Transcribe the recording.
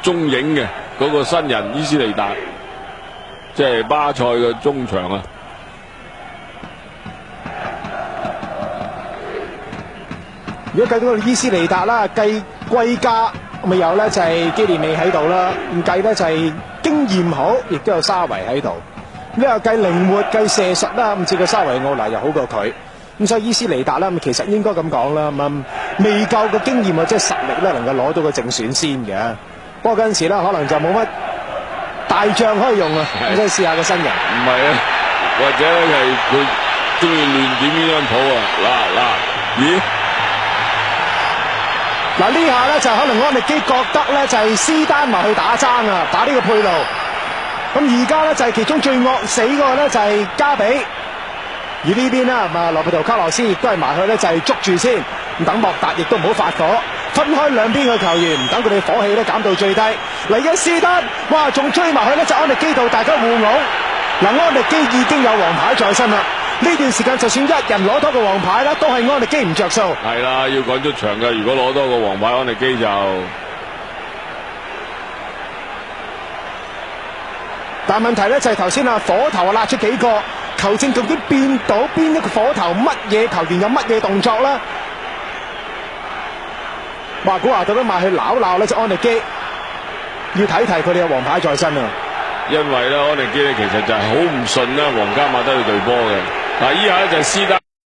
蹤影嘅嗰個新人伊斯尼達，即係巴塞嘅中場啊。如果計到個伊斯尼達啦，計歸家咪有咧就係基連美喺度啦，唔計咧就係經驗好，亦都有沙維喺度。你又計靈活、計射術啦，唔似個沙維奧拿又好過佢。咁所以伊斯尼達啦，其實應該咁講啦，未夠個經驗或者實力咧，能夠攞到個正選先嘅。不過嗰陣時咧，可能就冇乜大將可以用啊，咁所以試下個新人。唔係啊，或者係佢中意亂點呢張譜啊！咦？嗱呢下咧就可能安力基覺得咧就係斯丹埋去打爭啊，打呢個配路。咁而家咧就係其中最惡死嗰個咧就係加比，而呢邊啦羅伯圖卡洛斯亦都係埋去咧就係捉住先，咁等莫達亦都唔好發火，分開兩邊嘅球員，等佢哋火氣咧減到最低。嚟緊斯丹，哇仲追埋去咧就安力基度，大家互毆。嗱安力基已經有黃牌在身啦。呢段時間就算一人攞多個黃牌啦，都係安力基唔着數。係啦，要趕出場嘅。如果攞多個黃牌，安力基就但問題咧就係頭先火頭辣出幾個球證，究竟變到邊一個火頭，乜嘢球員有乜嘢動作啦？哇！古華道都埋去鬧咧，就安力基要睇佢哋有黃牌在身啊！因為咧安力基咧其實就係好唔順啦皇家馬德里隊波嘅。嗱，依下咧就係斯丹